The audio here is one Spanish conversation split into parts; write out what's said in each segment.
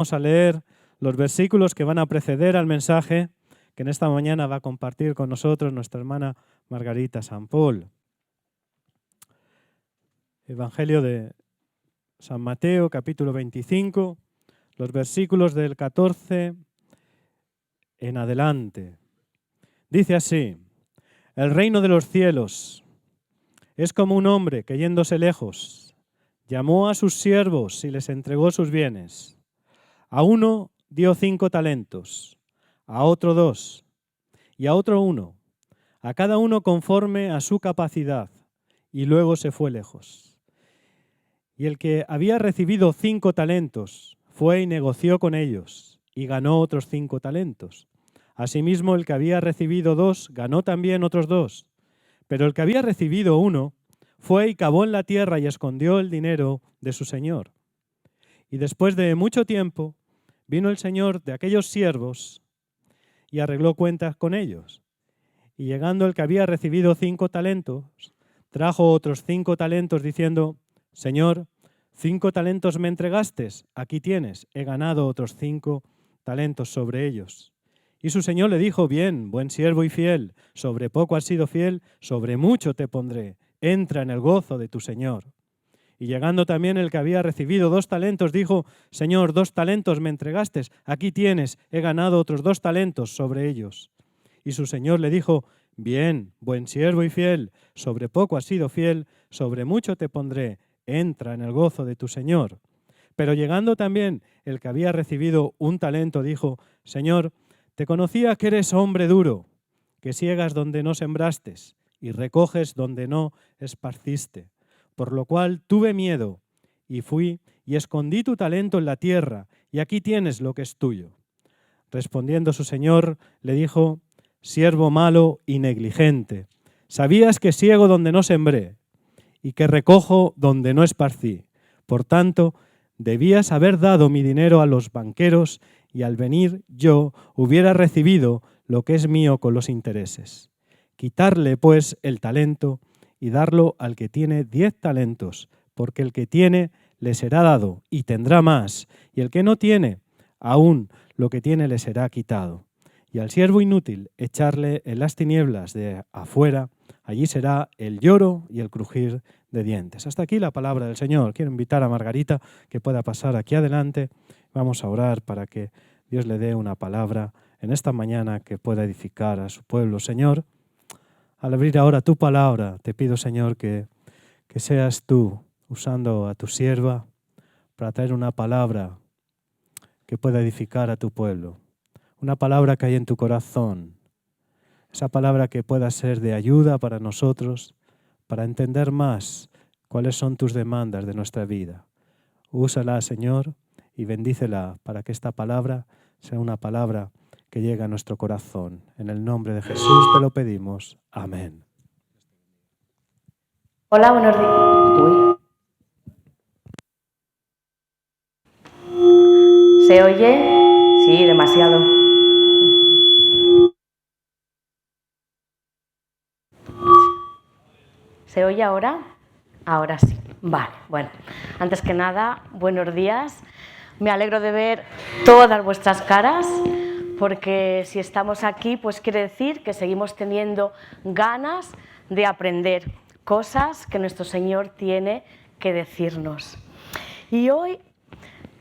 Vamos a leer los versículos que van a preceder al mensaje que en esta mañana va a compartir con nosotros nuestra hermana Margarita San Paul. Evangelio de San Mateo, capítulo 25, los versículos del 14 en adelante. Dice así: el reino de los cielos es como un hombre que yéndose lejos, llamó a sus siervos y les entregó sus bienes. A uno dio 5 talentos, a otro 2, y a otro 1, a cada uno conforme a su capacidad, y luego se fue lejos. Y el que había recibido 5 talentos fue y negoció con ellos, y ganó otros 5 talentos. Asimismo, el que había recibido 2 ganó también otros 2. Pero el que había recibido 1 fue y cavó en la tierra y escondió el dinero de su señor. Y después de mucho tiempo vino el señor de aquellos siervos y arregló cuentas con ellos. Y llegando el que había recibido 5 talentos, trajo otros 5 talentos diciendo: Señor, 5 talentos me entregaste, aquí tienes, he ganado otros 5 talentos sobre ellos. Y su señor le dijo: bien, buen siervo y fiel, sobre poco has sido fiel, sobre mucho te pondré, entra en el gozo de tu señor. Y llegando también el que había recibido 2 talentos, dijo: Señor, 2 talentos me entregaste, aquí tienes, he ganado otros 2 talentos sobre ellos. Y su señor le dijo: bien, buen siervo y fiel, sobre poco has sido fiel, sobre mucho te pondré, entra en el gozo de tu señor. Pero llegando también el que había recibido 1 talento, dijo: Señor, te conocía que eres hombre duro, que siegas donde no sembraste y recoges donde no esparciste. Por lo cual tuve miedo y fui y escondí tu talento en la tierra, y aquí tienes lo que es tuyo. Respondiendo su señor, le dijo: siervo malo y negligente, sabías que siego donde no sembré y que recojo donde no esparcí. Por tanto, debías haber dado mi dinero a los banqueros, y al venir yo hubiera recibido lo que es mío con los intereses. Quitarle, pues, el talento y darlo al que tiene 10 talentos, porque el que tiene le será dado y tendrá más, y el que no tiene, aún lo que tiene le será quitado. Y al siervo inútil echarle en las tinieblas de afuera, allí será el lloro y el crujir de dientes. Hasta aquí la palabra del Señor. Quiero invitar a Margarita que pueda pasar aquí adelante. Vamos a orar para que Dios le dé una palabra en esta mañana que pueda edificar a su pueblo. Señor, al abrir ahora tu palabra, te pido, Señor, que seas tú usando a tu sierva para traer una palabra que pueda edificar a tu pueblo. Una palabra que hay en tu corazón. Esa palabra que pueda ser de ayuda para nosotros, para entender más cuáles son tus demandas de nuestra vida. Úsala, Señor, y bendícela para que esta palabra sea una palabra que llegue a nuestro corazón. En el nombre de Jesús te lo pedimos. Amén. Hola, buenos días. ¿Se oye? Sí, demasiado. ¿Se oye ahora? Ahora sí. Vale, bueno. Antes que nada, buenos días. Me alegro de ver todas vuestras caras, porque si estamos aquí, pues quiere decir que seguimos teniendo ganas de aprender cosas que nuestro Señor tiene que decirnos. Y hoy,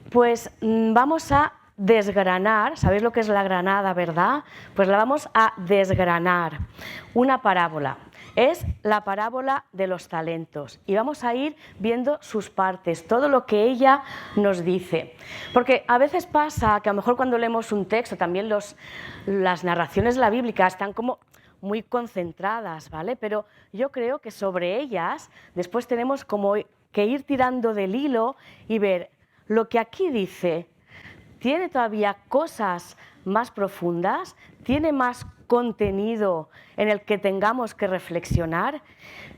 pues vamos a desgranar, ¿sabéis lo que es la granada, verdad? Pues la vamos a desgranar, una parábola. Es la parábola de los talentos y vamos a ir viendo sus partes, todo lo que ella nos dice. Porque a veces pasa que a lo mejor cuando leemos un texto, también las narraciones de la Biblia están como muy concentradas, ¿vale? Pero yo creo que sobre ellas después tenemos como que ir tirando del hilo y ver lo que aquí dice. ¿Tiene todavía cosas más profundas? ¿Tiene más contenido en el que tengamos que reflexionar?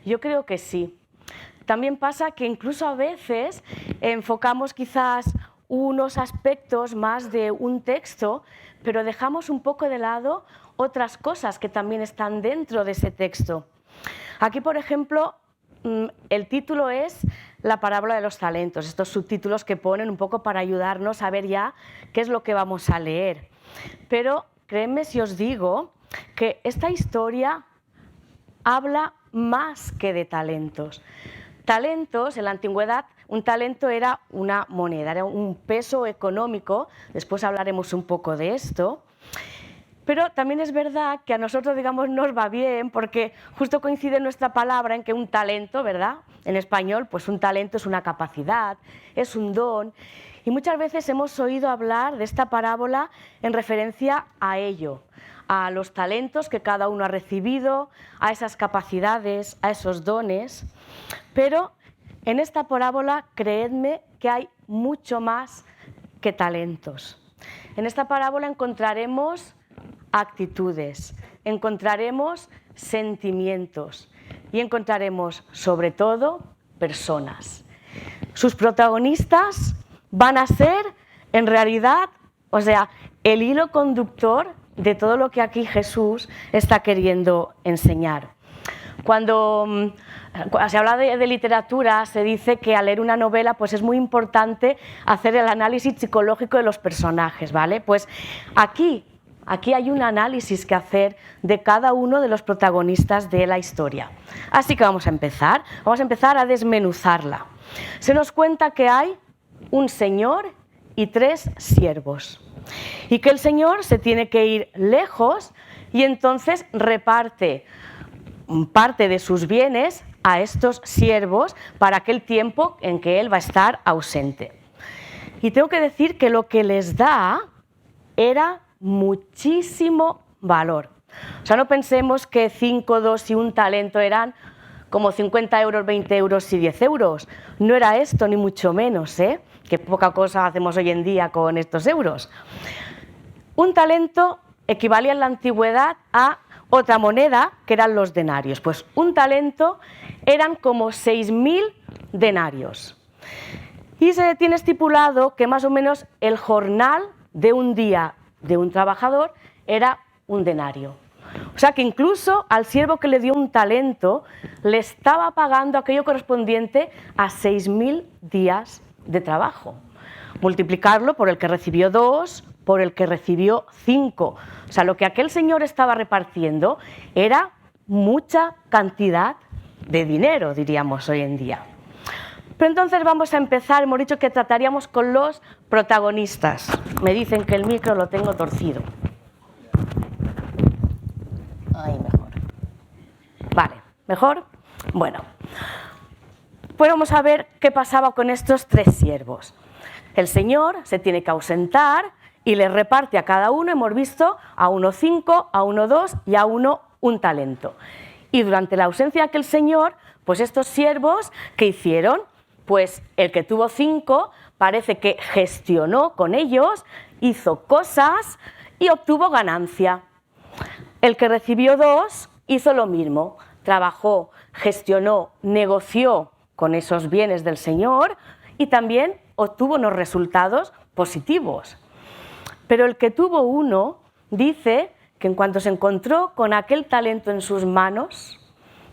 Yo creo que sí. También pasa que incluso a veces enfocamos quizás unos aspectos más de un texto, pero dejamos un poco de lado otras cosas que también están dentro de ese texto. Aquí, por ejemplo, el título es la parábola de los talentos, estos subtítulos que ponen un poco para ayudarnos a ver ya qué es lo que vamos a leer. Pero créanme si os digo que esta historia habla más que de talentos. Talentos, en la antigüedad, un talento era una moneda, era un peso económico, después hablaremos un poco de esto. Pero también es verdad que a nosotros, digamos, nos va bien porque justo coincide nuestra palabra en que un talento, ¿verdad? En español, pues un talento es una capacidad, es un don. Y muchas veces hemos oído hablar de esta parábola en referencia a ello, a los talentos que cada uno ha recibido, a esas capacidades, a esos dones. Pero en esta parábola, creedme que hay mucho más que talentos. En esta parábola encontraremos actitudes, encontraremos sentimientos y encontraremos, sobre todo, personas. Sus protagonistas van a ser, en realidad, o sea, el hilo conductor de todo lo que aquí Jesús está queriendo enseñar. Cuando se habla de literatura, se dice que al leer una novela pues es muy importante hacer el análisis psicológico de los personajes, ¿vale? Pues aquí hay un análisis que hacer de cada uno de los protagonistas de la historia. Así que vamos a empezar a desmenuzarla. Se nos cuenta que hay un señor y 3 siervos y que el señor se tiene que ir lejos y entonces reparte parte de sus bienes a estos siervos para aquel tiempo en que él va a estar ausente. Y tengo que decir que lo que les da era muchísimo valor. O sea, no pensemos que 5, 2 y un talento eran como 50 euros, 20 euros y 10 euros. No era esto, ni mucho menos, que poca cosa hacemos hoy en día con estos euros. Un talento equivalía en la antigüedad a otra moneda, que eran los denarios. Pues un talento eran como 6.000 denarios. Y se tiene estipulado que más o menos el jornal de un día de un trabajador era un denario. O sea que incluso al siervo que le dio un talento le estaba pagando aquello correspondiente a 6.000 días de trabajo. Multiplicarlo por el que recibió 2, por el que recibió 5. O sea, lo que aquel señor estaba repartiendo era mucha cantidad de dinero, diríamos hoy en día. Pero entonces vamos a empezar, hemos dicho que trataríamos con los protagonistas. Me dicen que el micro lo tengo torcido. Ahí mejor. Vale, ¿mejor? Bueno, pues vamos a ver qué pasaba con estos 3 siervos. El señor se tiene que ausentar y le reparte a cada uno, hemos visto, a uno 5, a uno 2 y a uno un talento. Y durante la ausencia de aquel señor, pues estos siervos, ¿qué hicieron? Pues el que tuvo 5 parece que gestionó con ellos, hizo cosas y obtuvo ganancia. El que recibió 2 hizo lo mismo, trabajó, gestionó, negoció con esos bienes del señor y también obtuvo unos resultados positivos. Pero el que tuvo 1 dice que en cuanto se encontró con aquel talento en sus manos,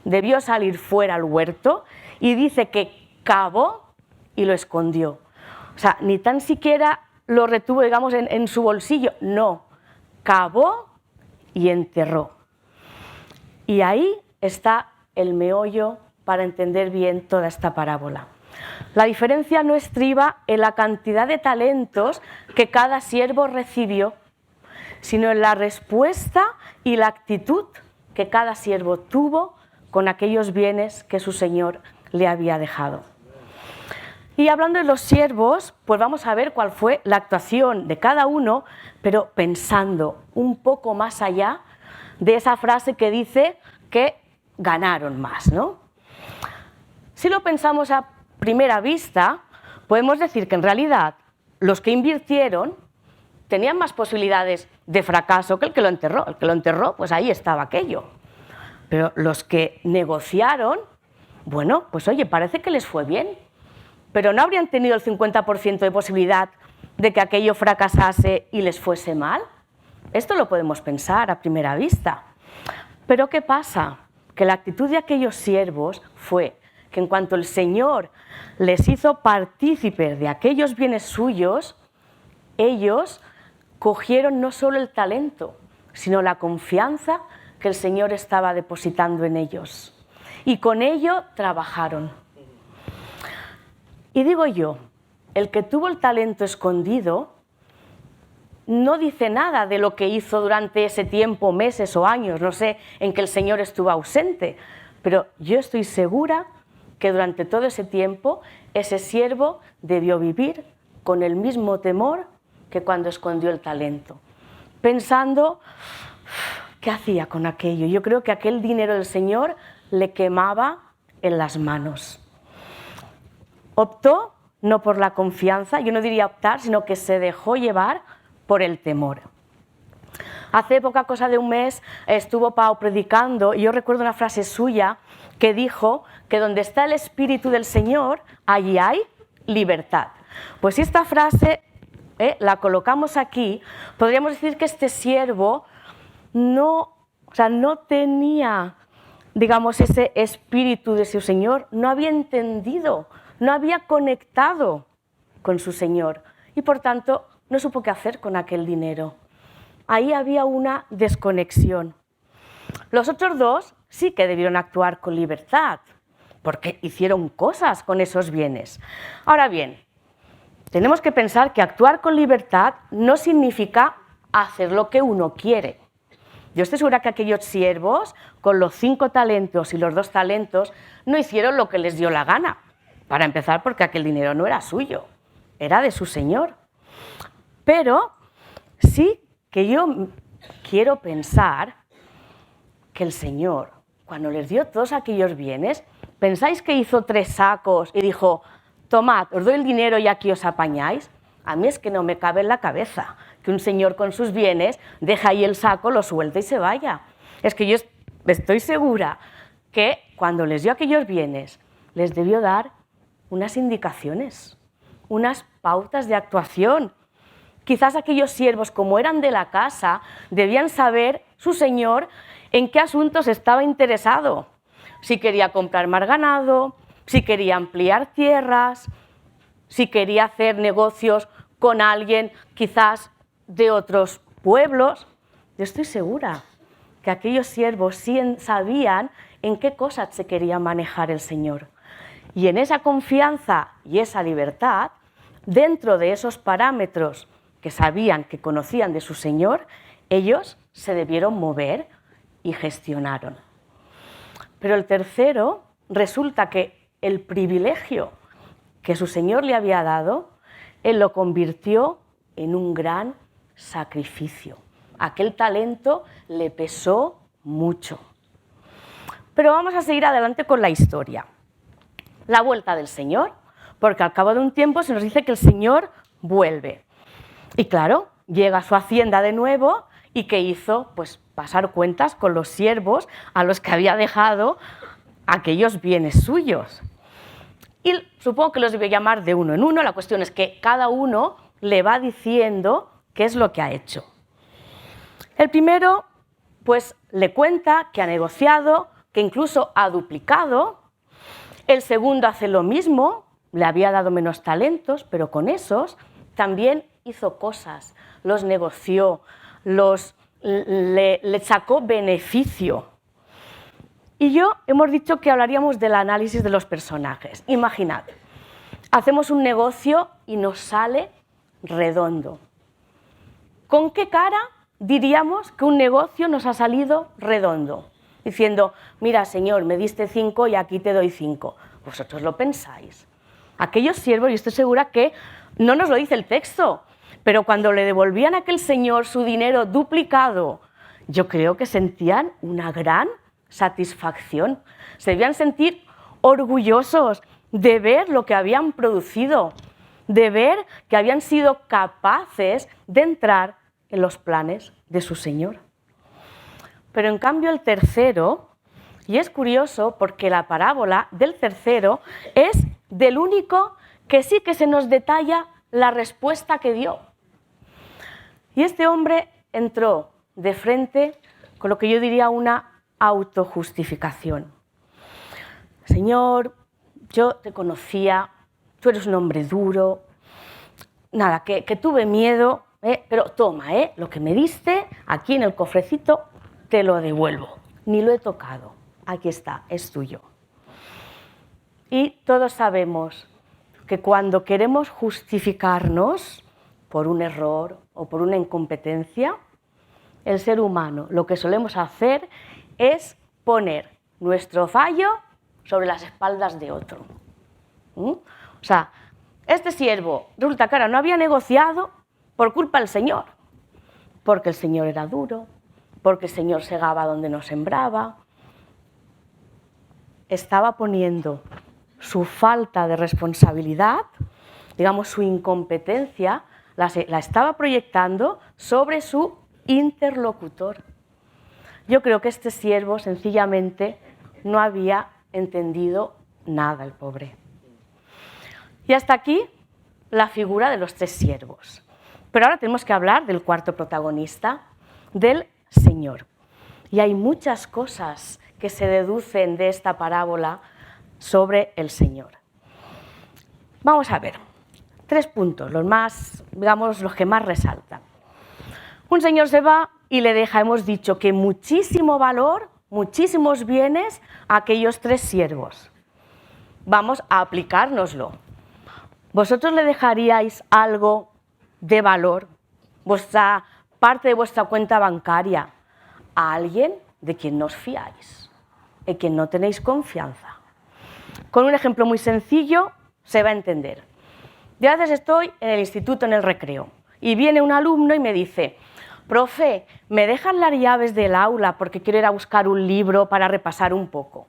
debió salir fuera al huerto y dice que cavó y lo escondió. O sea, ni tan siquiera lo retuvo, digamos, en su bolsillo, no, cavó y enterró. Y ahí está el meollo para entender bien toda esta parábola. La diferencia no estriba en la cantidad de talentos que cada siervo recibió, sino en la respuesta y la actitud que cada siervo tuvo con aquellos bienes que su señor le había dejado. Y hablando de los siervos, pues vamos a ver cuál fue la actuación de cada uno, pero pensando un poco más allá de esa frase que dice que ganaron más, ¿no? Si lo pensamos a primera vista, podemos decir que en realidad los que invirtieron tenían más posibilidades de fracaso que el que lo enterró. El que lo enterró, pues ahí estaba aquello. Pero los que negociaron, bueno, pues oye, parece que les fue bien, pero no habrían tenido el 50% de posibilidad de que aquello fracasase y les fuese mal. Esto lo podemos pensar a primera vista. Pero ¿qué pasa? Que la actitud de aquellos siervos fue que en cuanto el Señor les hizo partícipes de aquellos bienes suyos, ellos cogieron no solo el talento, sino la confianza que el Señor estaba depositando en ellos. Y con ello trabajaron. Y digo yo, el que tuvo el talento escondido no dice nada de lo que hizo durante ese tiempo, meses o años, no sé, en que el Señor estuvo ausente, pero yo estoy segura que durante todo ese tiempo ese siervo debió vivir con el mismo temor que cuando escondió el talento, pensando, ¿qué hacía con aquello? Yo creo que aquel dinero del Señor le quemaba en las manos. Optó no por la confianza, yo no diría optar, sino que se dejó llevar por el temor. Hace poca cosa de un mes estuvo Pau predicando y yo recuerdo una frase suya que dijo que donde está el Espíritu del Señor, allí hay libertad. Pues si esta frase la colocamos aquí, podríamos decir que este siervo no tenía, digamos, ese espíritu de su Señor, no había entendido, no había conectado con su Señor y por tanto no supo qué hacer con aquel dinero. Ahí había una desconexión. Los otros dos sí que debieron actuar con libertad, porque hicieron cosas con esos bienes. Ahora bien, tenemos que pensar que actuar con libertad no significa hacer lo que uno quiere. Yo estoy segura que aquellos siervos, con los 5 talentos y los 2 talentos, no hicieron lo que les dio la gana. Para empezar, porque aquel dinero no era suyo, era de su Señor. Pero sí que yo quiero pensar que el Señor, cuando les dio todos aquellos bienes, ¿pensáis que hizo 3 sacos y dijo, tomad, os doy el dinero y aquí os apañáis? A mí es que no me cabe en la cabeza que un señor con sus bienes deja ahí el saco, lo suelta y se vaya. Es que yo estoy segura que cuando les dio aquellos bienes, les debió dar unas indicaciones, unas pautas de actuación. Quizás aquellos siervos, como eran de la casa, debían saber su señor en qué asuntos estaba interesado. Si quería comprar más ganado, si quería ampliar tierras, si quería hacer negocios con alguien quizás de otros pueblos. Yo estoy segura que aquellos siervos sí sabían en qué cosas se quería manejar el Señor. Y en esa confianza y esa libertad, dentro de esos parámetros que sabían, que conocían de su Señor, ellos se debieron mover y gestionaron. Pero el tercero, resulta que el privilegio que su Señor le había dado, Él lo convirtió en un gran sacrificio. Aquel talento le pesó mucho. Pero vamos a seguir adelante con la historia. La vuelta del Señor, porque al cabo de un tiempo se nos dice que el Señor vuelve. Y claro, llega a su hacienda de nuevo y ¿qué hizo? Pues pasar cuentas con los siervos a los que había dejado aquellos bienes suyos. Y supongo que los debe llamar de uno en uno, la cuestión es que cada uno le va diciendo qué es lo que ha hecho. El primero, pues le cuenta que ha negociado, que incluso ha duplicado. El segundo hace lo mismo, le había dado menos talentos, pero con esos también hizo cosas, los negoció, le sacó beneficio. Y hemos dicho que hablaríamos del análisis de los personajes. Imaginad, hacemos un negocio y nos sale redondo. ¿Con qué cara diríamos que un negocio nos ha salido redondo? Diciendo, mira, Señor, me diste 5 y aquí te doy 5. Vosotros lo pensáis. Aquellos siervos, y estoy segura que no nos lo dice el texto, pero cuando le devolvían a aquel señor su dinero duplicado, yo creo que sentían una gran satisfacción. Se debían sentir orgullosos de ver lo que habían producido, de ver que habían sido capaces de entrar en los planes de su Señor. Pero en cambio el tercero, y es curioso porque la parábola del tercero es del único que sí que se nos detalla la respuesta que dio. Y este hombre entró de frente con lo que yo diría una autojustificación. Señor, yo te conocía, tú eres un hombre duro, nada, que tuve miedo, pero toma, lo que me diste aquí en el cofrecito te lo devuelvo, ni lo he tocado, aquí está, es tuyo. Y todos sabemos que cuando queremos justificarnos por un error o por una incompetencia, el ser humano lo que solemos hacer es poner nuestro fallo sobre las espaldas de otro. O sea, este siervo resulta que ahora no había negociado por culpa del Señor, porque el Señor era duro, porque el Señor segaba donde no sembraba. Estaba poniendo su falta de responsabilidad, digamos su incompetencia, la estaba proyectando sobre su interlocutor. Yo creo que este siervo sencillamente no había entendido nada, el pobre. Y hasta aquí la figura de los tres siervos. Pero ahora tenemos que hablar del cuarto protagonista, del Señor. Y hay muchas cosas que se deducen de esta parábola sobre el Señor. Vamos a ver, 3 puntos, los más, digamos, los que más resaltan. Un señor se va y le deja, hemos dicho, que muchísimo valor, muchísimos bienes a aquellos 3 siervos. Vamos a aplicárnoslo. ¿Vosotros le dejaríais algo de valor, parte de vuestra cuenta bancaria, a alguien de quien no os fiáis, en quien no tenéis confianza? Con un ejemplo muy sencillo se va a entender. Yo a veces estoy en el instituto en el recreo y viene un alumno y me dice: profe, ¿me dejan las llaves del aula porque quiero ir a buscar un libro para repasar un poco?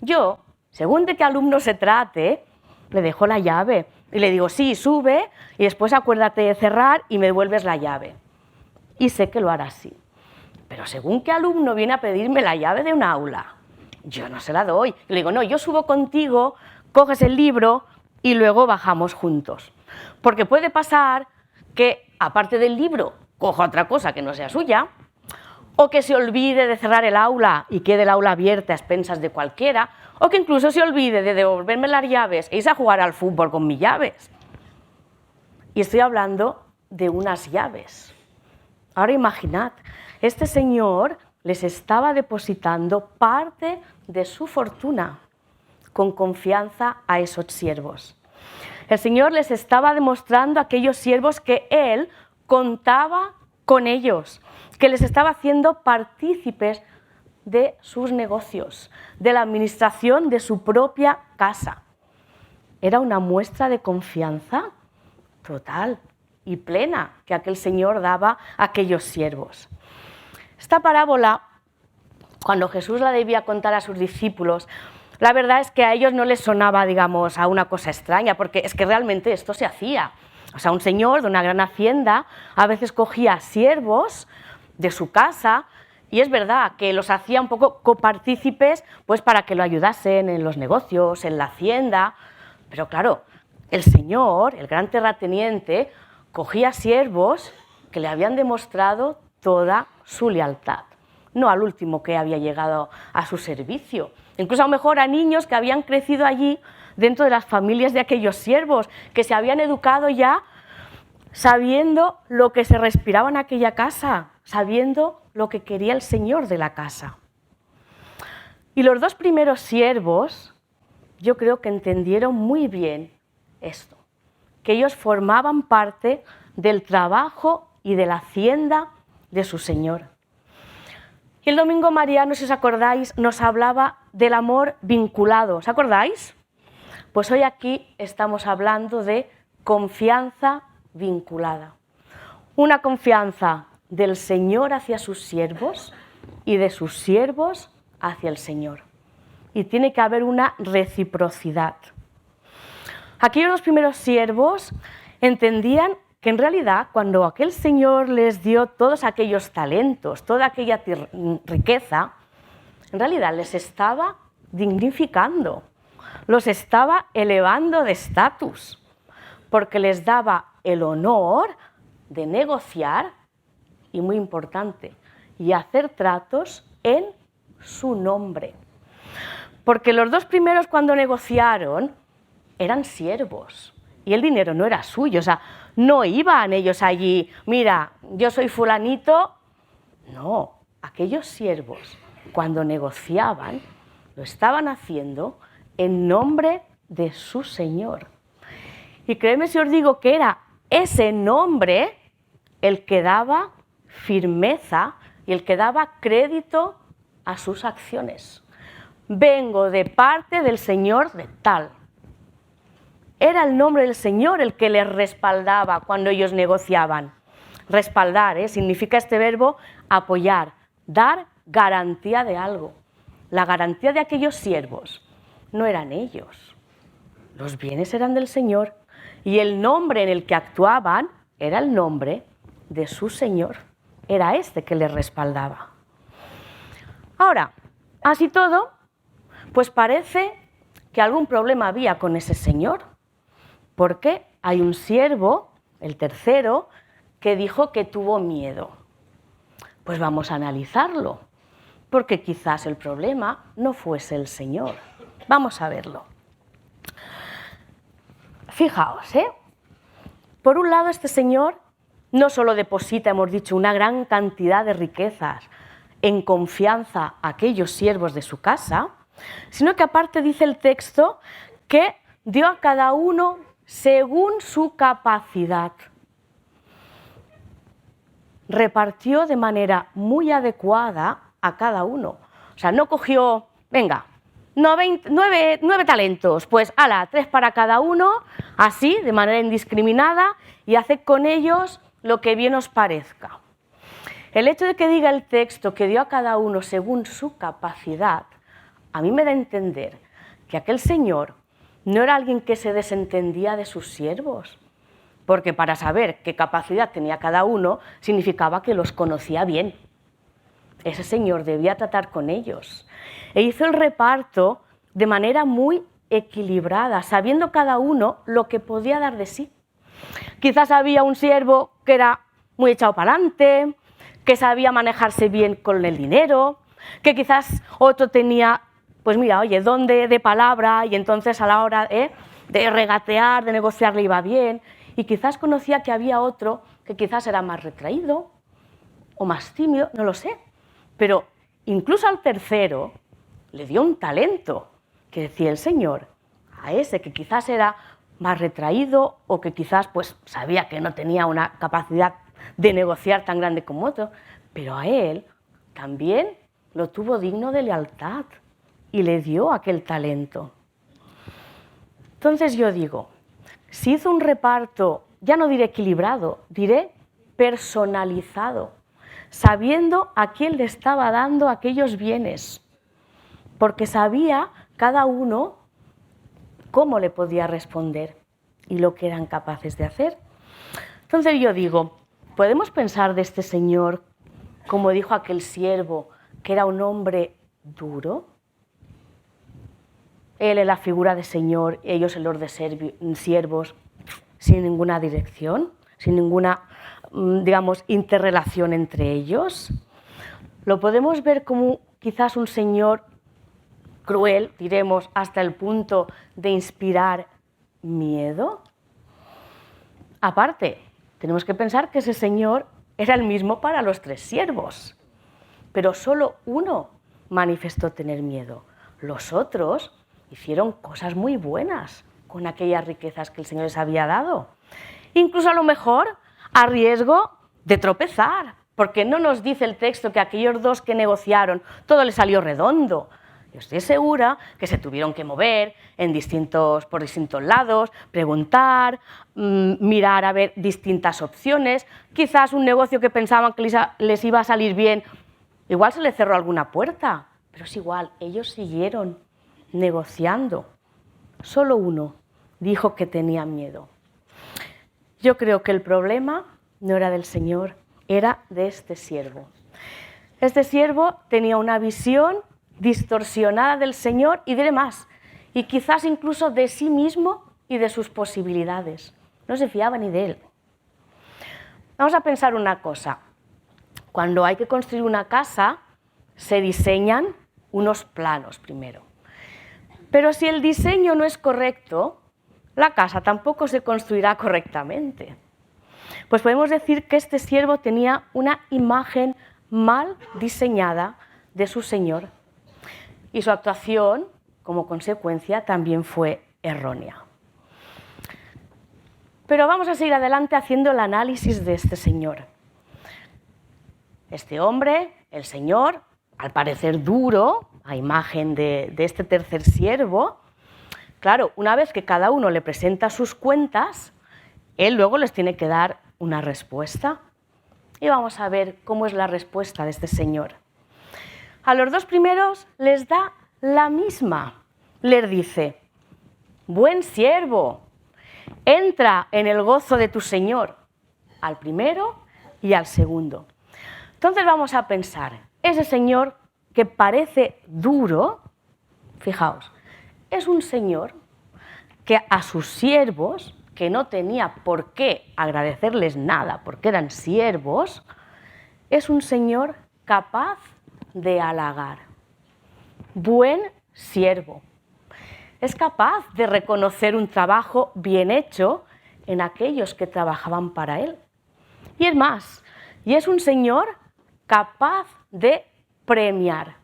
Yo, según de qué alumno se trate, le dejo la llave y le digo: sí, sube y después acuérdate de cerrar y me devuelves la llave. Y sé que lo hará así. Pero según qué alumno viene a pedirme la llave de un aula, yo no se la doy. Le digo: no, yo subo contigo, coges el libro y luego bajamos juntos. Porque puede pasar que, aparte del libro, coja otra cosa que no sea suya, o que se olvide de cerrar el aula y quede el aula abierta a expensas de cualquiera, o que incluso se olvide de devolverme las llaves e irse a jugar al fútbol con mis llaves. Y estoy hablando de unas llaves. Ahora imaginad, este señor les estaba depositando parte de su fortuna con confianza a esos siervos. El Señor les estaba demostrando a aquellos siervos que Él contaba con ellos, que les estaba haciendo partícipes de sus negocios, de la administración de su propia casa. Era una muestra de confianza total y plena que aquel Señor daba a aquellos siervos. Esta parábola, cuando Jesús la debía contar a sus discípulos, la verdad es que a ellos no les sonaba, digamos, a una cosa extraña, porque es que realmente esto se hacía. O sea, un señor de una gran hacienda a veces cogía siervos de su casa y es verdad que los hacía un poco copartícipes, pues para que lo ayudasen en los negocios, en la hacienda. Pero claro, el señor, el gran terrateniente, cogía siervos que le habían demostrado toda su lealtad, no al último que había llegado a su servicio. Incluso a lo mejor a niños que habían crecido allí dentro de las familias de aquellos siervos, que se habían educado ya sabiendo lo que se respiraba en aquella casa, sabiendo lo que quería el señor de la casa. Y los 2 primeros siervos, yo creo que entendieron muy bien esto, que ellos formaban parte del trabajo y de la hacienda de su señor. Y el domingo mariano, si os acordáis, nos hablaba del amor vinculado. ¿Os acordáis? Pues hoy aquí estamos hablando de confianza vinculada. Una confianza del Señor hacia sus siervos y de sus siervos hacia el Señor. Y tiene que haber una reciprocidad. Aquellos los primeros siervos entendían que en realidad cuando aquel Señor les dio todos aquellos talentos, toda aquella riqueza, en realidad les estaba dignificando, los estaba elevando de estatus, porque les daba el honor de negociar y, muy importante, y hacer tratos en su nombre. Porque los dos primeros cuando negociaron eran siervos y el dinero no era suyo, o sea, no iban ellos allí, mira, yo soy fulanito. No, aquellos siervos cuando negociaban lo estaban haciendo en nombre de su Señor. Y créeme si os digo que era ese nombre el que daba firmeza y el que daba crédito a sus acciones. Vengo de parte del Señor de tal. Era el nombre del Señor el que les respaldaba cuando ellos negociaban. Respaldar, significa este verbo apoyar, dar garantía de algo. La garantía de aquellos siervos no eran ellos. Los bienes eran del Señor y el nombre en el que actuaban era el nombre de su Señor. Era este que les respaldaba. Ahora, así todo, pues parece que algún problema había con ese señor, porque hay un siervo, el tercero, que dijo que tuvo miedo. Pues vamos a analizarlo, porque quizás el problema no fuese el Señor. Vamos a verlo. Fijaos, por un lado este señor no solo deposita, hemos dicho, una gran cantidad de riquezas en confianza a aquellos siervos de su casa, sino que aparte dice el texto que dio a cada uno según su capacidad. Repartió de manera muy adecuada a cada uno. O sea, no cogió, venga, 9 talentos, pues ala, 3 para cada uno, así, de manera indiscriminada, y haced con ellos lo que bien os parezca. El hecho de que diga el texto que dio a cada uno según su capacidad, a mí me da a entender que aquel señor no era alguien que se desentendía de sus siervos, porque para saber qué capacidad tenía cada uno significaba que los conocía bien. Ese señor debía tratar con ellos. E hizo el reparto de manera muy equilibrada, sabiendo cada uno lo que podía dar de sí. Quizás había un siervo que era muy echado para adelante, que sabía manejarse bien con el dinero, que quizás otro tenía, pues mira, oye, don de palabra, y entonces a la hora de regatear, de negociar le iba bien, y quizás conocía que había otro que quizás era más retraído o más tímido, no lo sé, pero incluso al tercero le dio un talento, que decía el Señor, a ese que quizás era más retraído o que quizás pues sabía que no tenía una capacidad de negociar tan grande como otro, pero a él también lo tuvo digno de lealtad y le dio aquel talento. Entonces yo digo, si hizo un reparto, ya no diré equilibrado, diré personalizado, sabiendo a quién le estaba dando aquellos bienes, porque sabía cada uno cómo le podía responder y lo que eran capaces de hacer. Entonces yo digo, ¿podemos pensar de este señor, como dijo aquel siervo, que era un hombre duro? Él en la figura de señor, ellos en los de siervos, sin ninguna dirección, sin ninguna, digamos, interrelación entre ellos. Lo podemos ver como quizás un señor cruel, diremos, hasta el punto de inspirar miedo. Aparte, tenemos que pensar que ese señor era el mismo para los 3 siervos, pero solo uno manifestó tener miedo. Los otros hicieron cosas muy buenas con aquellas riquezas que el Señor les había dado. Incluso a lo mejor a riesgo de tropezar, porque no nos dice el texto que aquellos 2 que negociaron todo les salió redondo. Yo estoy segura que se tuvieron que mover por distintos lados, preguntar, mirar a ver distintas opciones. Quizás un negocio que pensaban que les iba a salir bien, igual se les cerró alguna puerta, pero es igual, ellos siguieron negociando. Solo uno dijo que tenía miedo. Yo creo que el problema no era del Señor, era de este siervo. Este siervo tenía una visión distorsionada del Señor y diré más, y quizás incluso de sí mismo y de sus posibilidades. No se fiaba ni de él. Vamos a pensar una cosa. Cuando hay que construir una casa, se diseñan unos planos primero. Pero si el diseño no es correcto, la casa tampoco se construirá correctamente. Pues podemos decir que este siervo tenía una imagen mal diseñada de su Señor y su actuación, como consecuencia, también fue errónea. Pero vamos a seguir adelante haciendo el análisis de este señor. Este hombre, el Señor, al parecer duro, a imagen de este tercer siervo, claro, una vez que cada uno le presenta sus cuentas, él luego les tiene que dar una respuesta. Y vamos a ver cómo es la respuesta de este señor. A los dos primeros les da la misma. Les dice: buen siervo, entra en el gozo de tu Señor, al primero y al segundo. Entonces vamos a pensar, ese señor que parece duro, fijaos, es un señor que a sus siervos, que no tenía por qué agradecerles nada porque eran siervos, es un señor capaz de halagar. Buen siervo. Es capaz de reconocer un trabajo bien hecho en aquellos que trabajaban para él. Y es más, y es un señor capaz de premiar.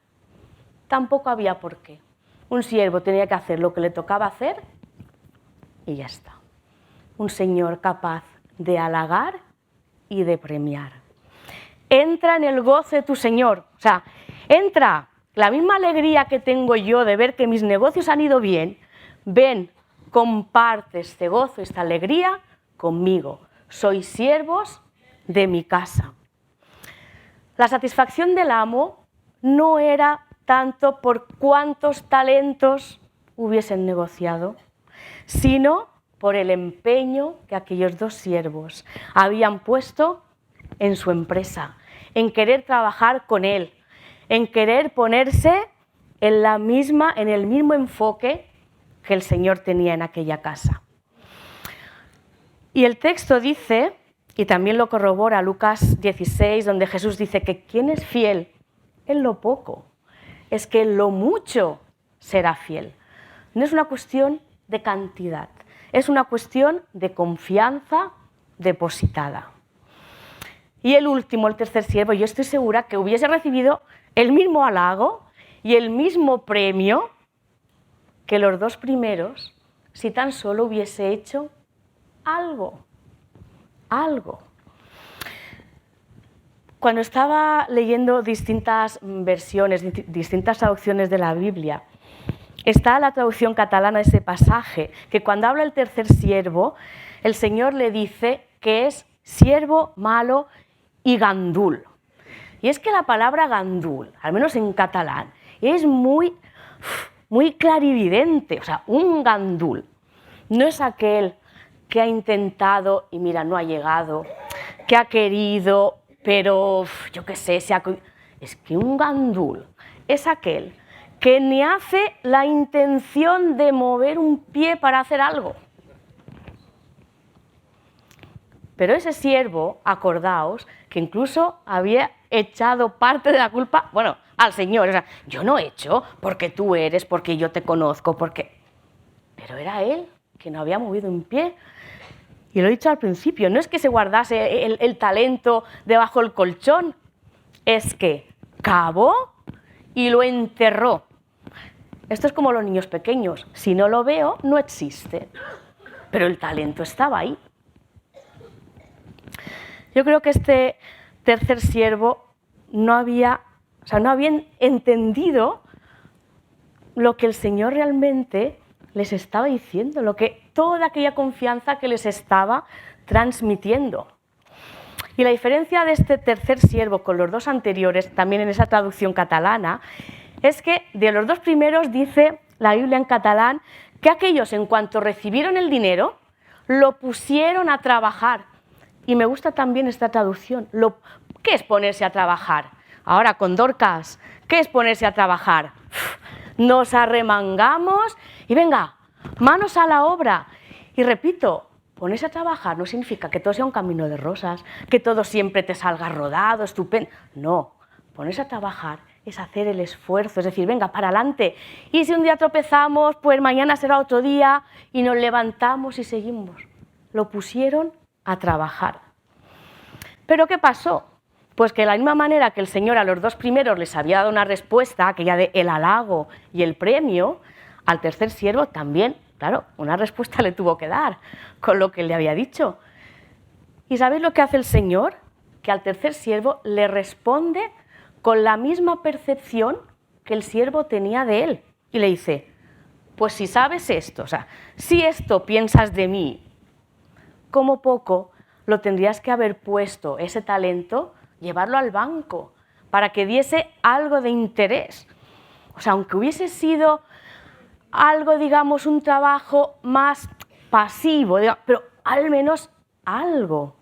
Tampoco había por qué. Un siervo tenía que hacer lo que le tocaba hacer y ya está. Un señor capaz de halagar y de premiar. Entra en el gozo de tu Señor. O sea, entra la misma alegría que tengo yo de ver que mis negocios han ido bien. Ven, comparte este gozo, esta alegría conmigo. Sois siervos de mi casa. La satisfacción del amo no era tanto por cuántos talentos hubiesen negociado, sino por el empeño que aquellos dos siervos habían puesto en su empresa, en querer trabajar con él, en querer ponerse en el mismo enfoque que el Señor tenía en aquella casa. Y el texto dice, y también lo corrobora Lucas 16, donde Jesús dice que quien es fiel en lo poco, es que en lo mucho será fiel. No es una cuestión de cantidad, es una cuestión de confianza depositada. Y el último, el tercer siervo, yo estoy segura que hubiese recibido el mismo halago y el mismo premio que los dos primeros si tan solo hubiese hecho algo. Cuando estaba leyendo distintas versiones, distintas traducciones de la Biblia, está la traducción catalana de ese pasaje, que cuando habla el tercer siervo, el Señor le dice que es siervo malo y gandul. Y es que la palabra gandul, al menos en catalán, es muy clarividente. O sea, un gandul no es aquel que ha intentado y mira, no ha llegado, que ha querido, pero yo qué sé, es que un gandul es aquel que ni hace la intención de mover un pie para hacer algo. Pero ese siervo, acordaos, que incluso había echado parte de la culpa, bueno, al Señor. O sea, yo no he hecho porque tú eres, porque yo te conozco, porque... Pero era él que no había movido un pie. Y lo he dicho al principio, no es que se guardase el talento debajo del colchón, es que cavó y lo enterró. Esto es como los niños pequeños, si no lo veo, no existe. Pero el talento estaba ahí. Yo creo que este tercer siervo no había entendido lo que el Señor realmente les estaba diciendo, toda aquella confianza que les estaba transmitiendo. Y la diferencia de este tercer siervo con los dos anteriores, también en esa traducción catalana, es que de los dos primeros dice la Biblia en catalán que aquellos, en cuanto recibieron el dinero, lo pusieron a trabajar. Y me gusta también esta traducción. ¿Qué es ponerse a trabajar? Ahora con Dorcas, ¿qué es ponerse a trabajar? Nos arremangamos y venga, manos a la obra. Y repito, ponerse a trabajar no significa que todo sea un camino de rosas, que todo siempre te salga rodado, estupendo. No, ponerse a trabajar es hacer el esfuerzo, es decir, venga, para adelante. Y si un día tropezamos, pues mañana será otro día y nos levantamos y seguimos. Lo pusieron a trabajar. ¿Pero qué pasó? Pues que de la misma manera que el Señor a los dos primeros les había dado una respuesta, aquella de el halago y el premio, al tercer siervo también, claro, una respuesta le tuvo que dar con lo que le había dicho. ¿Y sabéis lo que hace el Señor? Que al tercer siervo le responde con la misma percepción que el siervo tenía de él. Y le dice, pues si sabes esto, o sea, si esto piensas de mí, como poco lo tendrías que haber puesto, ese talento, llevarlo al banco, para que diese algo de interés. O sea, aunque hubiese sido algo, digamos, un trabajo más pasivo, pero al menos algo.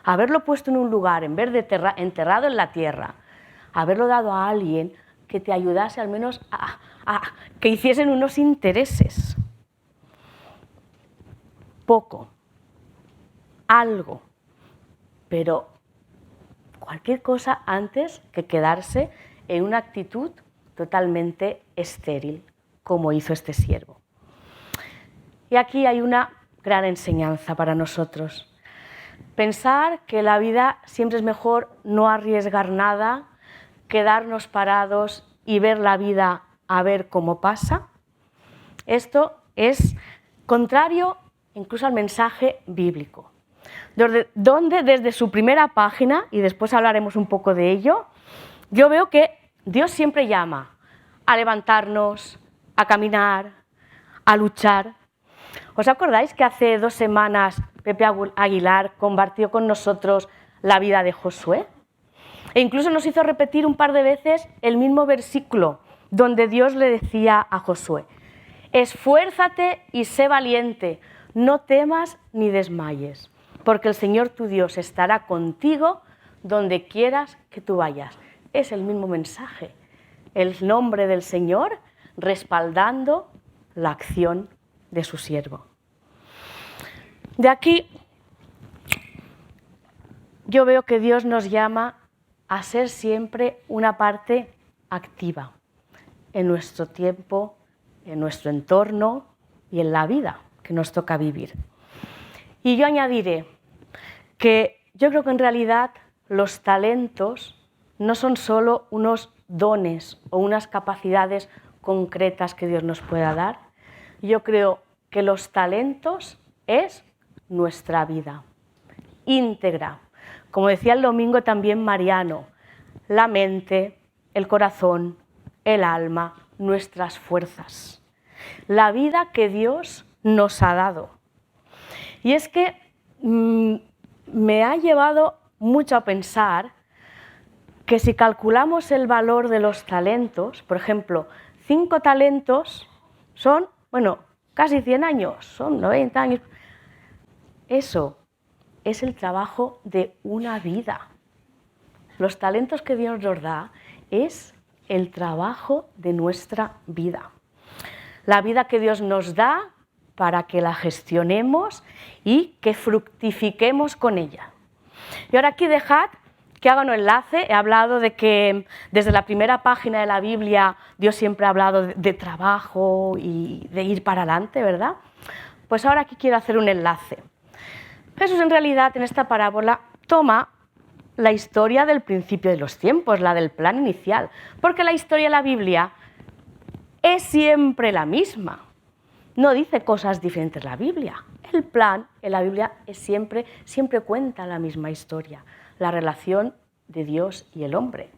Haberlo puesto en un lugar, en vez de enterrado en la tierra, haberlo dado a alguien que te ayudase al menos a que hiciesen unos intereses. Poco, algo, pero cualquier cosa antes que quedarse en una actitud totalmente estéril, como hizo este siervo. Y aquí hay una gran enseñanza para nosotros. Pensar que la vida siempre es mejor no arriesgar nada, quedarnos parados y ver la vida a ver cómo pasa. Esto es contrario incluso al mensaje bíblico, donde desde su primera página, y después hablaremos un poco de ello, yo veo que Dios siempre llama a levantarnos, a caminar, a luchar. ¿Os acordáis que hace 2 semanas Pepe Aguilar compartió con nosotros la vida de Josué? E incluso nos hizo repetir un par de veces el mismo versículo donde Dios le decía a Josué, esfuérzate y sé valiente, no temas ni desmayes, porque el Señor tu Dios estará contigo donde quieras que tú vayas. Es el mismo mensaje, el nombre del Señor respaldando la acción de su siervo. De aquí yo veo que Dios nos llama a ser siempre una parte activa en nuestro tiempo, en nuestro entorno y en la vida que nos toca vivir. Y yo añadiré que yo creo que en realidad los talentos no son solo unos dones o unas capacidades concretas que Dios nos pueda dar. Yo creo que los talentos es nuestra vida íntegra. Como decía el domingo también Mariano, la mente, el corazón, el alma, nuestras fuerzas. La vida que Dios nos ha dado. Y es que me ha llevado mucho a pensar que si calculamos el valor de los talentos, por ejemplo, 5 talentos son, casi 100 años, son 90 años. Eso es el trabajo de una vida. Los talentos que Dios nos da es el trabajo de nuestra vida. La vida que Dios nos da para que la gestionemos y que fructifiquemos con ella. Y ahora aquí dejad que haga un enlace. He hablado de que desde la primera página de la Biblia Dios siempre ha hablado de trabajo y de ir para adelante, ¿verdad? Pues ahora aquí quiero hacer un enlace. Jesús en realidad en esta parábola toma la historia del principio de los tiempos, la del plan inicial, porque la historia de la Biblia es siempre la misma. No dice cosas diferentes la Biblia. El plan en la Biblia es siempre cuenta la misma historia, la relación de Dios y el hombre.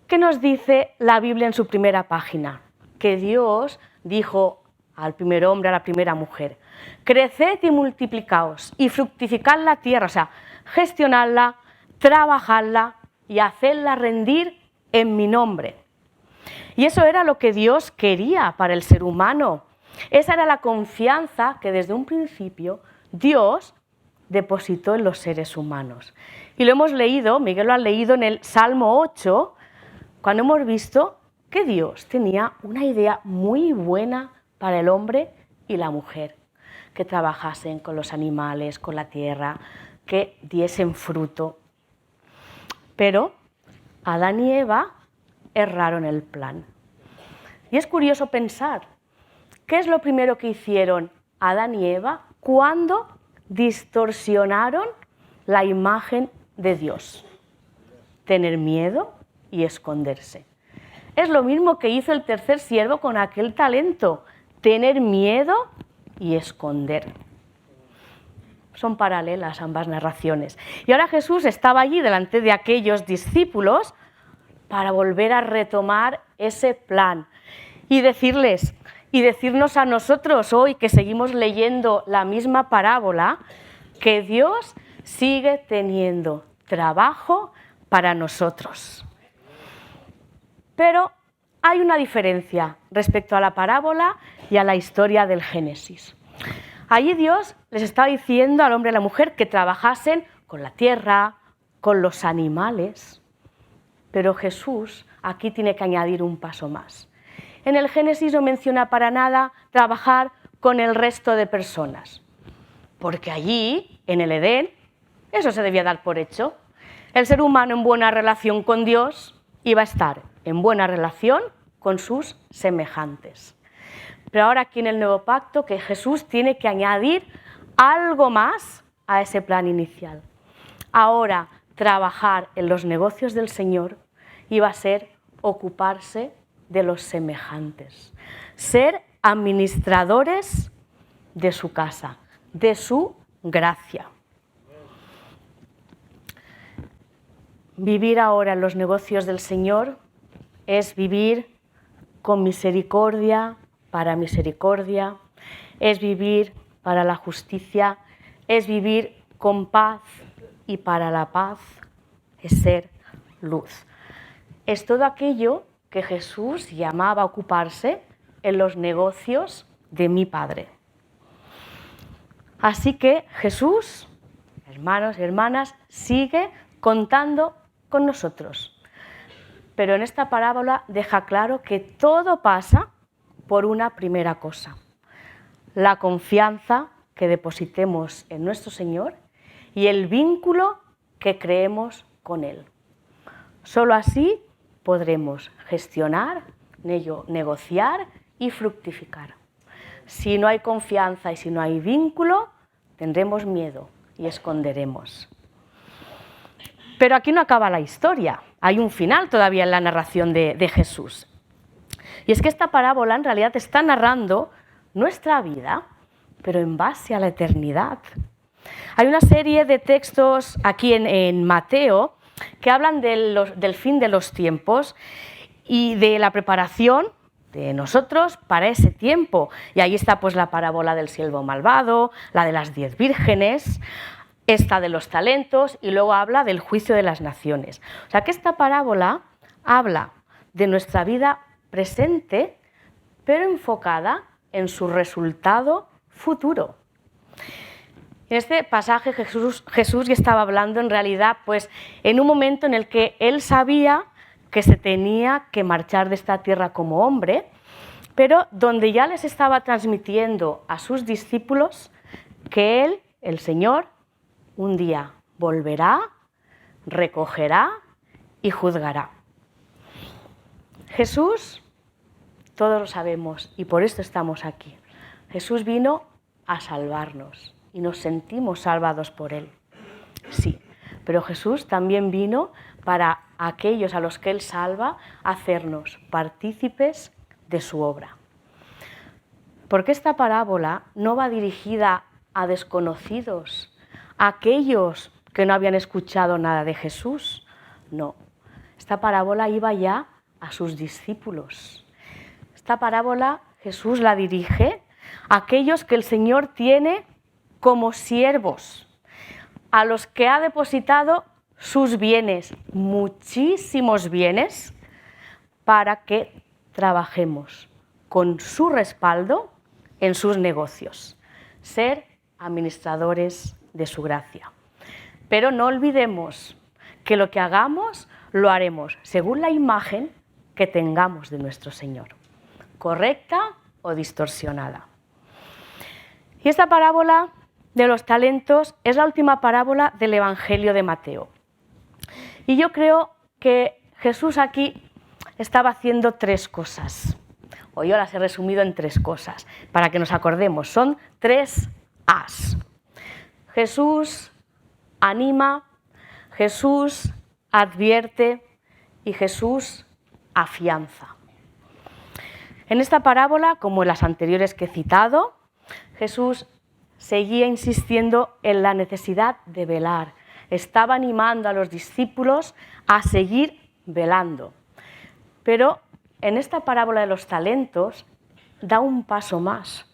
¿Qué nos dice la Biblia en su primera página? Que Dios dijo al primer hombre, a la primera mujer, creced y multiplicaos y fructificad la tierra, o sea, gestionadla, trabajadla y hacedla rendir en mi nombre. Y eso era lo que Dios quería para el ser humano. Esa era la confianza que desde un principio Dios depositó en los seres humanos. Y lo hemos leído, Miguel lo ha leído en el Salmo 8, cuando hemos visto que Dios tenía una idea muy buena para el hombre y la mujer, que trabajasen con los animales, con la tierra, que diesen fruto. Pero Adán y Eva erraron el plan. Y es curioso pensar, ¿qué es lo primero que hicieron Adán y Eva cuando distorsionaron la imagen de Dios? Tener miedo y esconderse. Es lo mismo que hizo el tercer siervo con aquel talento, tener miedo y esconder. Son paralelas ambas narraciones. Y ahora Jesús estaba allí delante de aquellos discípulos para volver a retomar ese plan y decirnos a nosotros hoy que seguimos leyendo la misma parábola, que Dios sigue teniendo trabajo para nosotros. Pero hay una diferencia respecto a la parábola y a la historia del Génesis. Allí Dios les estaba diciendo al hombre y a la mujer que trabajasen con la tierra, con los animales. Pero Jesús aquí tiene que añadir un paso más. En el Génesis no menciona para nada trabajar con el resto de personas, porque allí, en el Edén, eso se debía dar por hecho. El ser humano en buena relación con Dios iba a estar en buena relación con sus semejantes. Pero ahora aquí en el Nuevo Pacto, que Jesús tiene que añadir algo más a ese plan inicial. Ahora, trabajar en los negocios del Señor iba a ser ocuparse de los semejantes, ser administradores de su casa, de su gracia. Vivir ahora en los negocios del Señor es vivir con misericordia, para misericordia, es vivir para la justicia, es vivir con paz y para la paz, es ser luz. Es todo aquello que Jesús llamaba a ocuparse en los negocios de mi Padre. Así que Jesús, hermanos y hermanas, sigue contando con nosotros. Pero en esta parábola deja claro que todo pasa por una primera cosa: la confianza que depositemos en nuestro Señor y el vínculo que creemos con Él. Solo así podremos gestionar, negociar y fructificar. Si no hay confianza y si no hay vínculo, tendremos miedo y esconderemos. Pero aquí no acaba la historia, hay un final todavía en la narración de Jesús. Y es que esta parábola en realidad está narrando nuestra vida, pero en base a la eternidad. Hay una serie de textos aquí en Mateo que hablan del fin de los tiempos y de la preparación de nosotros para ese tiempo. Y ahí está pues la parábola del siervo malvado, la de las 10 vírgenes, esta de los talentos y luego habla del juicio de las naciones. O sea que esta parábola habla de nuestra vida presente, pero enfocada en su resultado futuro. En este pasaje Jesús ya estaba hablando en realidad pues en un momento en el que él sabía que se tenía que marchar de esta tierra como hombre, pero donde ya les estaba transmitiendo a sus discípulos que él, el Señor, un día volverá, recogerá y juzgará. Jesús, todos lo sabemos y por esto estamos aquí. Jesús vino a salvarnos y nos sentimos salvados por Él. Sí, pero Jesús también vino para aquellos a los que Él salva, hacernos partícipes de su obra. Porque esta parábola no va dirigida a desconocidos, a aquellos que no habían escuchado nada de Jesús. No, esta parábola iba ya a sus discípulos. Esta parábola Jesús la dirige a aquellos que el Señor tiene como siervos, a los que ha depositado sus bienes, muchísimos bienes, para que trabajemos con su respaldo en sus negocios, ser administradores de su gracia. Pero no olvidemos que lo que hagamos lo haremos según la imagen que tengamos de nuestro Señor, correcta o distorsionada. Y esta parábola de los talentos es la última parábola del Evangelio de Mateo. Y yo creo que Jesús aquí estaba haciendo 3 cosas, o yo las he resumido en 3 cosas, para que nos acordemos, son 3 A's. Jesús anima, Jesús advierte y Jesús afianza. En esta parábola, como en las anteriores que he citado, Jesús seguía insistiendo en la necesidad de velar. Estaba animando a los discípulos a seguir velando. Pero en esta parábola de los talentos da un paso más.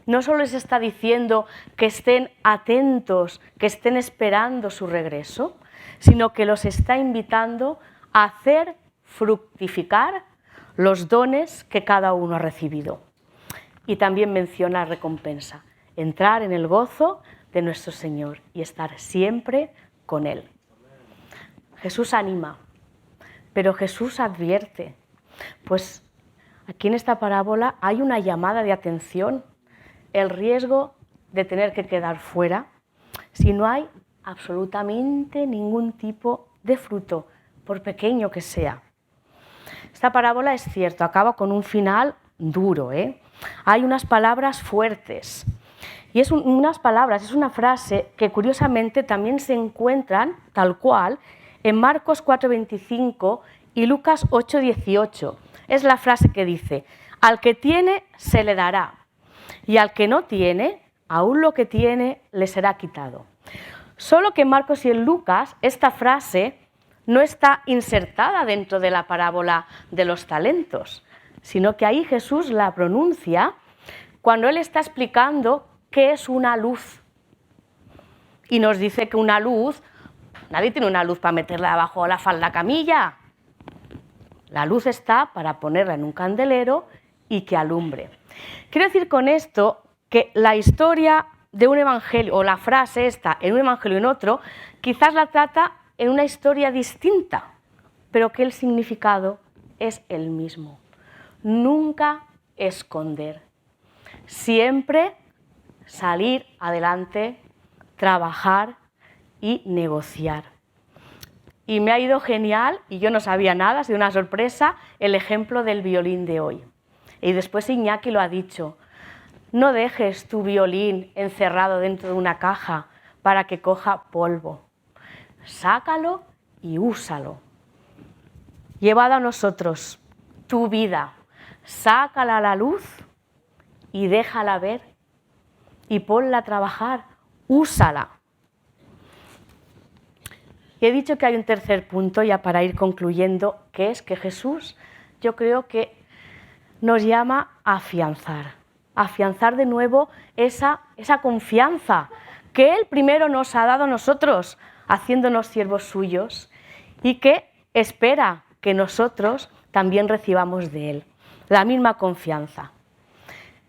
No solo les está diciendo que estén atentos, que estén esperando su regreso, sino que los está invitando a hacer fructificar los dones que cada uno ha recibido. Y también menciona recompensa, entrar en el gozo de nuestro Señor y estar siempre con Él. Jesús anima, pero Jesús advierte. Pues aquí en esta parábola hay una llamada de atención, el riesgo de tener que quedar fuera si no hay absolutamente ningún tipo de fruto, por pequeño que sea. Esta parábola es cierto, acaba con un final duro, Hay unas palabras fuertes. Y es una frase que curiosamente también se encuentran tal cual en Marcos 4:25 y Lucas 8:18. Es la frase que dice: al que tiene se le dará, y al que no tiene, aún lo que tiene le será quitado. Solo que en Marcos y en Lucas esta frase no está insertada dentro de la parábola de los talentos, sino que ahí Jesús la pronuncia cuando Él está explicando qué es una luz. Y nos dice que una luz, nadie tiene una luz para meterla abajo la falda camilla. La luz está para ponerla en un candelero y que alumbre. Quiero decir con esto que la historia de un evangelio, o la frase esta en un evangelio y en otro, quizás la trata en una historia distinta, pero que el significado es el mismo. Nunca esconder, siempre salir adelante, trabajar y negociar. Y me ha ido genial, y yo no sabía nada, ha sido una sorpresa, el ejemplo del violín de hoy. Y después Iñaki lo ha dicho: no dejes tu violín encerrado dentro de una caja para que coja polvo. Sácalo y úsalo. Llevad a nosotros tu vida, sácala a la luz y déjala ver y ponla a trabajar, úsala. Y he dicho que hay un tercer punto, ya para ir concluyendo, que es que Jesús, yo creo que nos llama a afianzar de nuevo esa confianza que Él primero nos ha dado a nosotros, haciéndonos siervos suyos, y que espera que nosotros también recibamos de Él la misma confianza.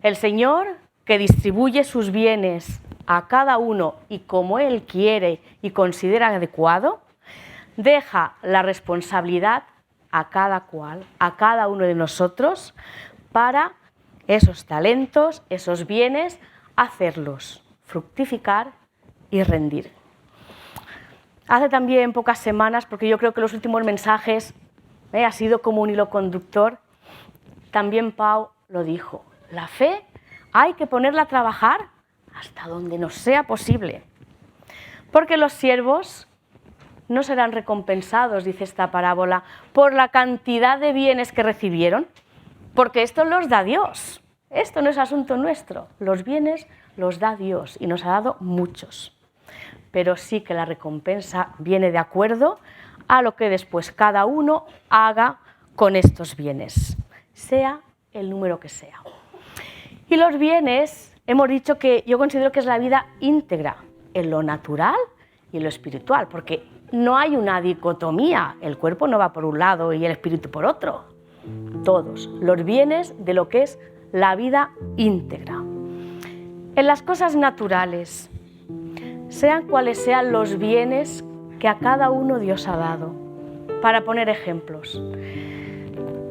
El Señor, que distribuye sus bienes a cada uno y como Él quiere y considera adecuado, deja la responsabilidad a cada cual, a cada uno de nosotros, para esos talentos, esos bienes, hacerlos fructificar y rendir. Hace también pocas semanas, porque yo creo que los últimos mensajes ha sido como un hilo conductor, también Pau lo dijo: la fe hay que ponerla a trabajar hasta donde nos sea posible, porque los siervos no serán recompensados, dice esta parábola, por la cantidad de bienes que recibieron, porque esto los da Dios, esto no es asunto nuestro, los bienes los da Dios y nos ha dado muchos, pero sí que la recompensa viene de acuerdo a lo que después cada uno haga con estos bienes, sea el número que sea. Y los bienes, hemos dicho que yo considero que es la vida íntegra, en lo natural y en lo espiritual, porque no hay una dicotomía, el cuerpo no va por un lado y el espíritu por otro. Todos los bienes de lo que es la vida íntegra. En las cosas naturales, sean cuales sean los bienes que a cada uno Dios ha dado, para poner ejemplos.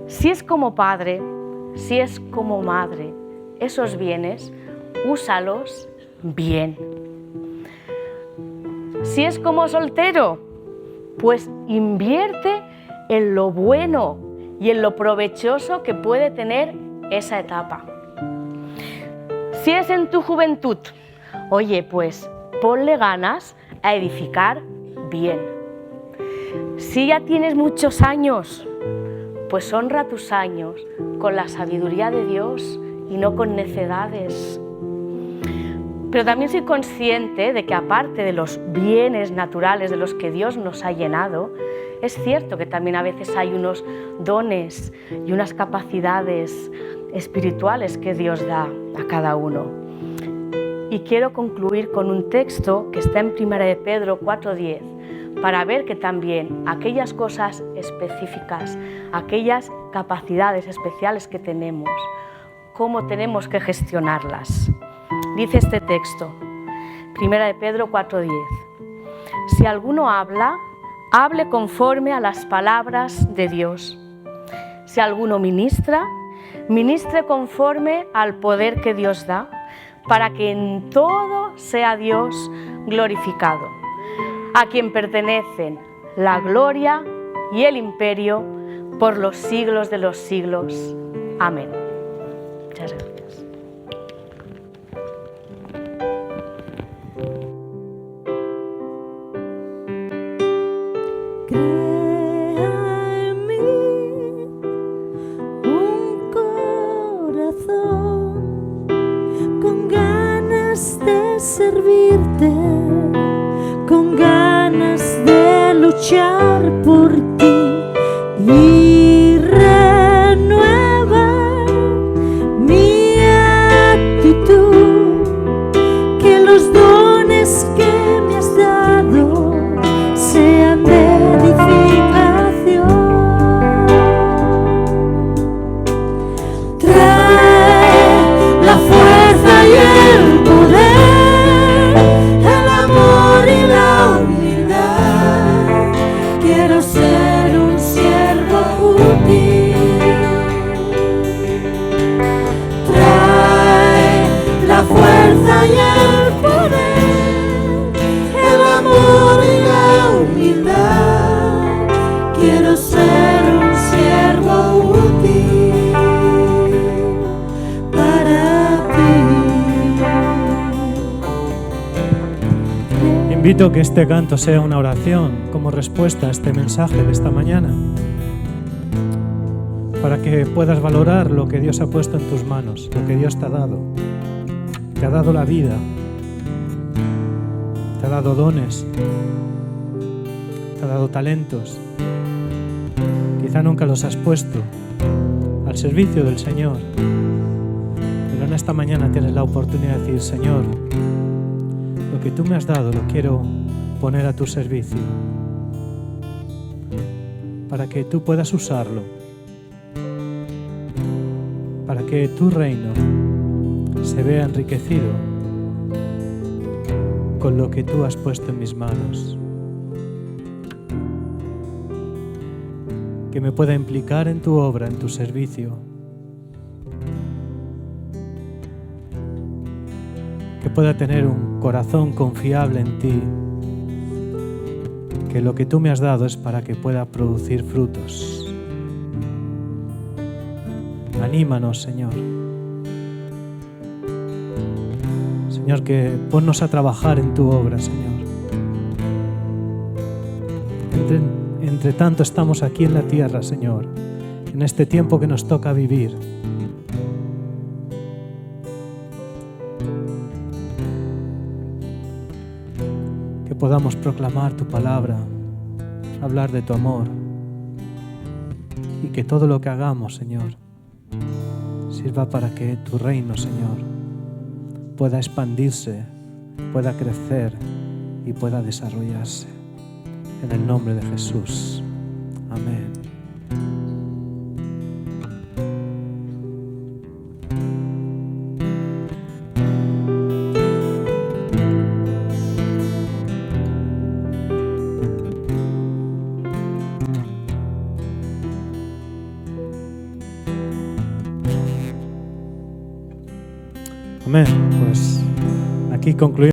Si es como padre, si es como madre, esos bienes, úsalos bien. Si es como soltero, pues invierte en lo bueno y en lo provechoso que puede tener esa etapa. Si es en tu juventud, oye, pues ponle ganas a edificar bien. Si ya tienes muchos años, pues honra tus años con la sabiduría de Dios y no con necedades. Pero también soy consciente de que aparte de los bienes naturales de los que Dios nos ha llenado, es cierto que también a veces hay unos dones y unas capacidades espirituales que Dios da a cada uno. Y quiero concluir con un texto que está en 1 de Pedro 4:10, para ver que también aquellas cosas específicas, aquellas capacidades especiales que tenemos, cómo tenemos que gestionarlas. Dice este texto, 1 de Pedro 4:10, si alguno habla, hable conforme a las palabras de Dios. Si alguno ministra, ministre conforme al poder que Dios da, para que en todo sea Dios glorificado, a quien pertenecen la gloria y el imperio por los siglos de los siglos. Amén. Muchas gracias. Crea en mí un corazón con ganas de servirte, con ganas de luchar por ti y renueva mi actitud, que los dones que me has dado sean de edificación. Trae la fuerza y el poder, el amor y la humildad. Quiero ser un siervo útil. Trae la fuerza y el poder, el amor y la humildad. Quiero ser un siervo útil para ti. Invito a que este canto sea una oración como respuesta a este mensaje de esta mañana, para que puedas valorar lo que Dios ha puesto en tus manos, lo que Dios te ha dado. Te ha dado la vida, te ha dado dones, te ha dado talentos. Quizá nunca los has puesto al servicio del Señor, pero en esta mañana tienes la oportunidad de decir: Señor, lo que tú me has dado lo quiero poner a tu servicio, para que tú puedas usarlo, para que tu reino se vea enriquecido con lo que tú has puesto en mis manos, que me pueda implicar en tu obra, en tu servicio, que pueda tener un corazón confiable en ti, que lo que tú me has dado es para que pueda producir frutos. Anímanos, Señor. Señor, que ponnos a trabajar en tu obra, Señor. Entre tanto estamos aquí en la tierra, Señor, en este tiempo que nos toca vivir. Que podamos proclamar tu palabra, hablar de tu amor, y que todo lo que hagamos, Señor, sirva para que tu reino, Señor, pueda expandirse, pueda crecer y pueda desarrollarse. En el nombre de Jesús. Amén. Amén. Pues aquí concluimos.